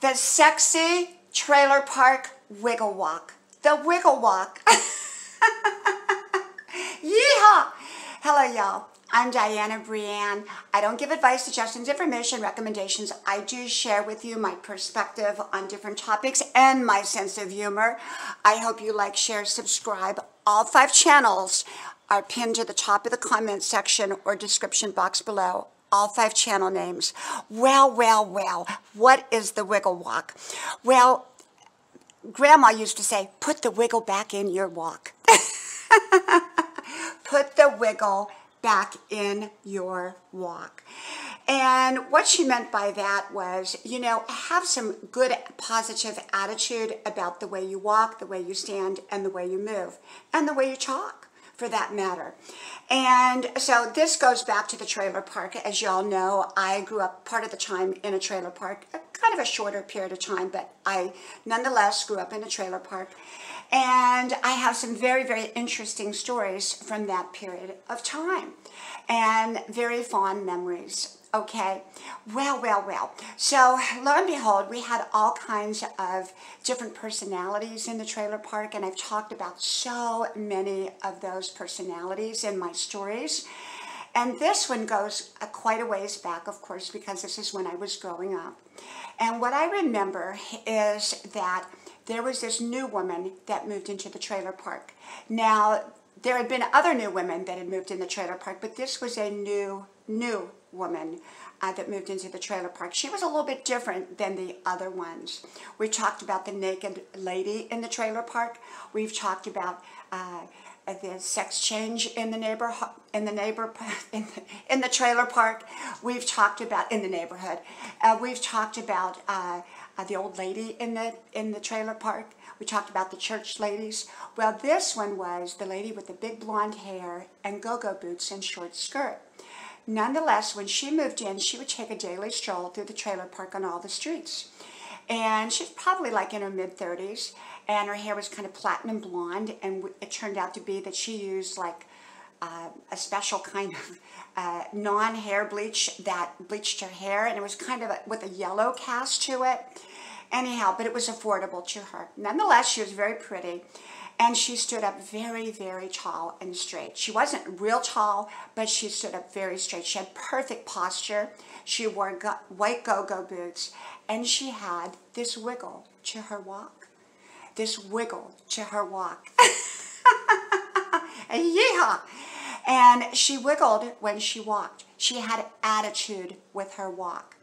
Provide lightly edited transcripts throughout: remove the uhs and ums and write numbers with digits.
The sexy trailer park wiggle walk. The wiggle walk. Yeehaw! Hello, y'all. I'm Dianna, Brianne. I don't give advice, suggestions, information, recommendations. I do share with you my perspective on different topics and my sense of humor. I hope you like, share, subscribe. All 5 channels are pinned to the top of the comment section or description box below. All 5 channel names. Well, what is the wiggle walk? Well, Grandma used to say, put the wiggle back in your walk. Put the wiggle back in your walk. And what she meant by that was, you know, have some good positive attitude about the way you walk, the way you stand, and the way you move, and the way you talk, for that matter. And so this goes back to the trailer park. As y'all know, I grew up part of the time in a trailer park, kind of a shorter period of time, but I nonetheless grew up in a trailer park. And I have some very, very interesting stories from that period of time and very fond memories. Okay, well. So lo and behold, we had all kinds of different personalities in the trailer park, and I've talked about so many of those personalities in my stories. And this one goes quite a ways back, of course, because this is when I was growing up. And what I remember is that there was this new woman that moved into the trailer park. Now, there had been other new women that had moved in the trailer park, but this was a new woman that moved into the trailer park. She was a little bit different than the other ones. We talked about the naked lady in the trailer park. We've talked about the sex change in the trailer park. We've talked about in the neighborhood. We've talked about the old lady in the trailer park. We talked about the church ladies. Well, this one was the lady with the big blonde hair and go-go boots and short skirt. Nonetheless, when she moved in, she would take a daily stroll through the trailer park on all the streets. And she's probably like in her mid-30s, and her hair was kind of platinum blonde, and it turned out to be that she used like a special kind of non-hair bleach that bleached her hair, and it was kind of with a yellow cast to it. Anyhow, but it was affordable to her. Nonetheless, she was very pretty, and she stood up very, very tall and straight. She wasn't real tall, but she stood up very straight. She had perfect posture. She wore white go-go boots, and she had this wiggle to her walk. This wiggle to her walk. Yeehaw! And she wiggled when she walked. She had attitude with her walk.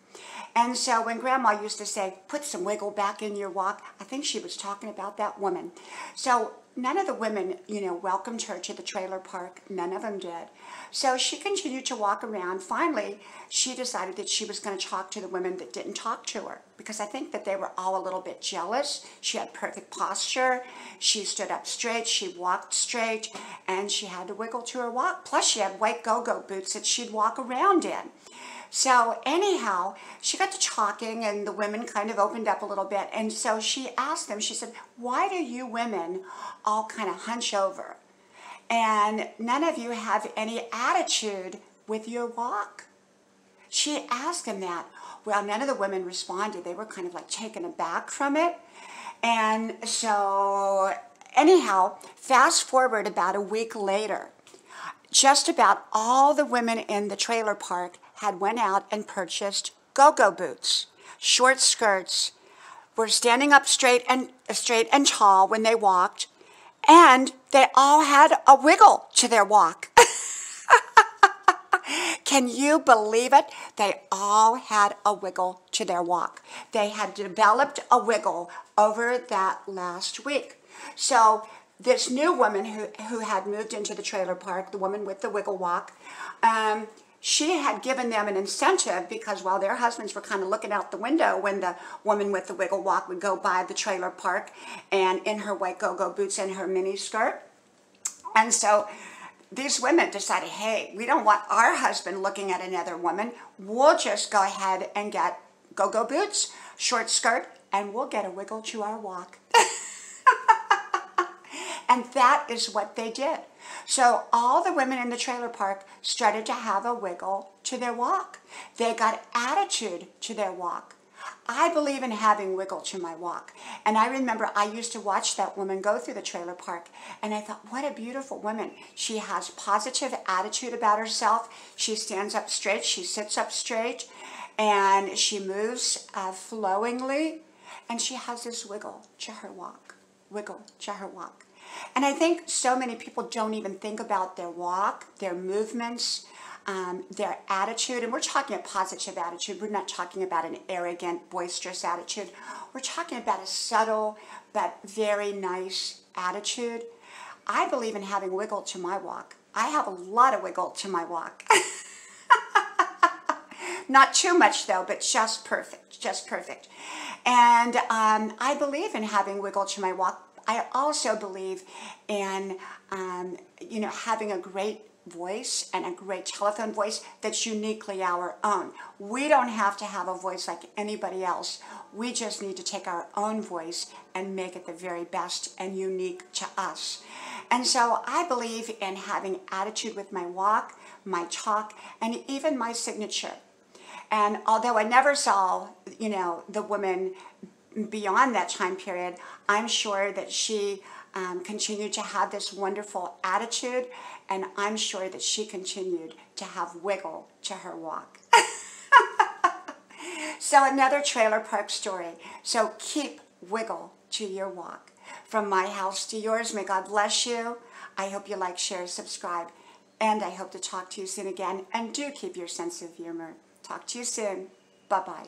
And so when Grandma used to say, put some wiggle back in your walk, I think she was talking about that woman. So none of the women, you know, welcomed her to the trailer park. None of them did. So she continued to walk around. Finally, she decided that she was going to talk to the women that didn't talk to her, because I think that they were all a little bit jealous. She had perfect posture. She stood up straight. She walked straight, and she had to wiggle to her walk. Plus, she had white go-go boots that she'd walk around in. So anyhow, she got to talking, and the women kind of opened up a little bit. And so she asked them, she said, why do you women all kind of hunch over? And none of you have any attitude with your walk? She asked them that. Well, none of the women responded. They were kind of like taken aback from it. And so anyhow, fast forward about a week later, just about all the women in the trailer park had went out and purchased go-go boots, short skirts, were standing up straight and tall when they walked, and they all had a wiggle to their walk. Can you believe it? They all had a wiggle to their walk. They had developed a wiggle over that last week. So this new woman who had moved into the trailer park, the woman with the wiggle walk, she had given them an incentive, because while their husbands were kind of looking out the window when the woman with the wiggle walk would go by the trailer park and in her white go-go boots and her mini skirt. And so these women decided, hey, we don't want our husband looking at another woman. We'll just go ahead and get go-go boots, short skirt, and we'll get a wiggle to our walk. And that is what they did. So all the women in the trailer park started to have a wiggle to their walk. They got attitude to their walk. I believe in having wiggle to my walk. And I remember I used to watch that woman go through the trailer park, and I thought, what a beautiful woman. She has positive attitude about herself. She stands up straight, she sits up straight, and she moves flowingly, and she has this wiggle to her walk, wiggle to her walk. And I think so many people don't even think about their walk, their movements, their attitude. And we're talking a positive attitude. We're not talking about an arrogant, boisterous attitude. We're talking about a subtle but very nice attitude. I believe in having wiggle to my walk. I have a lot of wiggle to my walk. Not too much though, but just perfect, just perfect. And I believe in having wiggle to my walk. I also believe in, having a great voice and a great telephone voice that's uniquely our own. We don't have to have a voice like anybody else. We just need to take our own voice and make it the very best and unique to us. And so I believe in having attitude with my walk, my talk, and even my signature. And although I never saw, the woman beyond that time period, I'm sure that she continued to have this wonderful attitude, and I'm sure that she continued to have wiggle to her walk. So another trailer park story. So keep wiggle to your walk. From my house to yours, may God bless you. I hope you like, share, subscribe, and I hope to talk to you soon again. And do keep your sense of humor. Talk to you soon. Bye-bye.